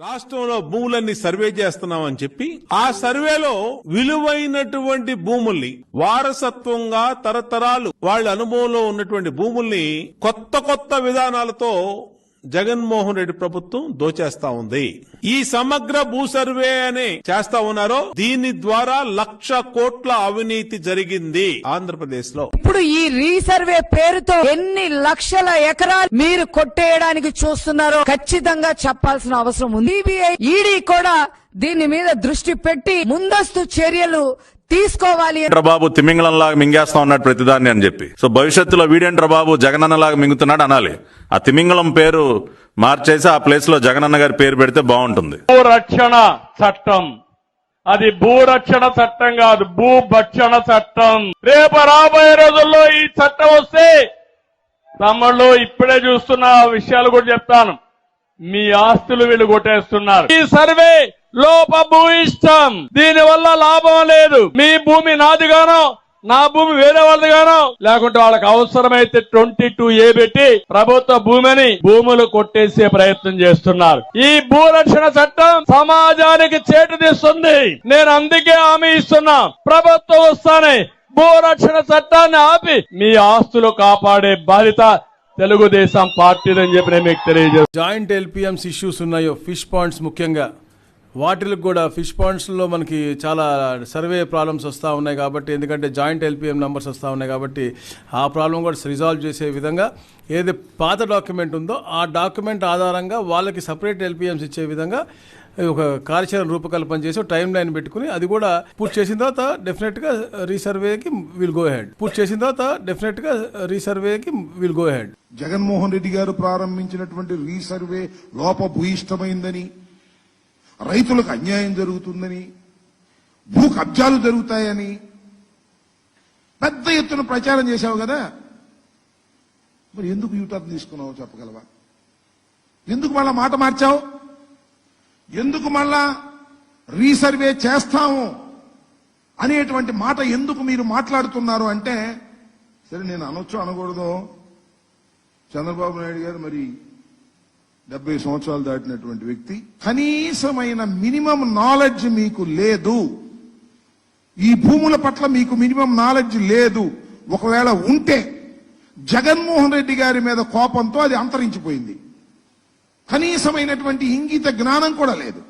రాష్ట్రంలో భూములన్నీ సర్వే చేస్తున్నామని చెప్పి ఆ సర్వేలో విలువైనటువంటి భూముల్ని వారసత్వంగా తరతరాలు వాళ్ళ అనుభవంలో ఉన్నటువంటి భూముల్ని కొత్త విధానాలతో జగన్మోహన్ రెడ్డి ప్రభుత్వం దోచేస్తా ఉంది. ఈ సమగ్ర భూ సర్వే అని చేస్తా ఉన్నారో దీని ద్వారా 1,00,000 కోట్ల అవినీతి జరిగింది ఆంధ్రప్రదేశ్ లో. ఇప్పుడు ఈ రీసర్వే పేరుతో ఎన్ని లక్షల ఎకరాలు మీరు కొట్టేయడానికి చూస్తున్నారో ఖచ్చితంగా చెప్పాల్సిన అవసరం ఉంది. సిబిఐ, ఈడీ కూడా దీని మీద దృష్టి పెట్టి ముందస్తు చర్యలు తీసుకోవాలి. బాబు తిమింగళం లాగా మింగేస్తా ఉన్నాడు ప్రతిదాన్ని అని చెప్పి, సో భవిష్యత్తులో వీడేంట్ర బాబు జగనన్న లాగా మింగుతున్నాడు అనాలి. ఆ తిమింగళం పేరు మార్చేసి ఆ ప్లేస్ లో జగనన్న గారి పేరు పెడితే బాగుంటుంది. భూరక్షణ చట్టం, అది భూరక్షణ చట్టం కాదు, భూభక్షణ చట్టం. రేపు రాబోయే రోజుల్లో ఈ చట్టం వస్తే తమ్ముళ్ళు ఇప్పుడే చూస్తున్న విషయాలు కూడా చెప్తాను. మీ ఆస్తులు వీళ్ళు కొట్టేస్తున్నారు. ఈ సర్వే లోపభూయిష్టం, దీని వల్ల లాభం లేదు. మీ భూమి నాదిగానో నా భూమి వేరే వాళ్ళదిగానో, లేకుంటే వాళ్ళకి అవసరమైతే 22A పెట్టి ప్రభుత్వ భూములు కొట్టేసే ప్రయత్నం చేస్తున్నారు. ఈ భూరక్షణ చట్టం సమాజానికి చేటుతీస్తుంది. నేను అందుకే హామీ ఇస్తున్నా, ప్రభుత్వం వస్తానే భూరక్షణ చట్టాన్ని ఆపి మీ ఆస్తులు కాపాడే బాధ్యత తెలుగుదేశం పార్టీదని చెప్పి నేను మీకు తెలియజేస్తాను. జాయింట్ ఎల్పిఎంస్ ఇష్యూస్ ఉన్నాయో, ఫిష్ పాండ్స్ ముఖ్యంగా, వాటికి కూడా ఫిష్ పాండ్స్లో మనకి చాలా సర్వే ప్రాబ్లమ్స్ వస్తూ ఉన్నాయి కాబట్టి, ఎందుకంటే జాయింట్ ఎల్పిఎం నెంబర్స్ వస్తూ ఉన్నాయి కాబట్టి ఆ ప్రాబ్లం కూడా రిజాల్వ్ చేసే విధంగా ఏది పాత డాక్యుమెంట్ ఉందో ఆ డాక్యుమెంట్ ఆధారంగా వాళ్ళకి సపరేట్ ఎల్పిఎంస్ ఇచ్చే విధంగా ఒక కార్యాచరణ రూపకల్పన చేసి టైం లైన్ పెట్టుకుని అది కూడా పూర్తి చేసిన తర్వాత డెఫినెట్గా రీసర్వేకి will go ahead. Jaganmohan Reddy గారు ప్రారంభించినటువంటి రీసర్వే లోపభూయిష్టమైందని, రైతులకు అన్యాయం జరుగుతుందని, భూ కబ్జాలు జరుగుతాయని పెద్ద ఎత్తున ప్రచారం చేశావు కదా, మరి ఎందుకు యూటర్న్ తీసుకున్నావు చెప్పగలవా? ఎందుకు మళ్ళా మాట మార్చావు? ఎందుకు మళ్ళా రీసర్వే చేస్తాము అనేటువంటి మాట ఎందుకు మీరు మాట్లాడుతున్నారు అంటే, సరే నేను అనొచ్చు అనకూడదు, చంద్రబాబు నాయుడు గారు మరి 70 సంవత్సరాలు దాటినటువంటి వ్యక్తి, కనీసమైన మినిమం నాలెడ్జ్ మీకు లేదు. ఈ భూముల పట్ల మీకు మినిమం నాలెడ్జ్ లేదు. ఒకవేళ ఉంటే జగన్మోహన్ రెడ్డి గారి మీద కోపంతో అది అంతరించిపోయింది. కనీసమైనటువంటి ఇంగిత జ్ఞానం కూడా లేదు.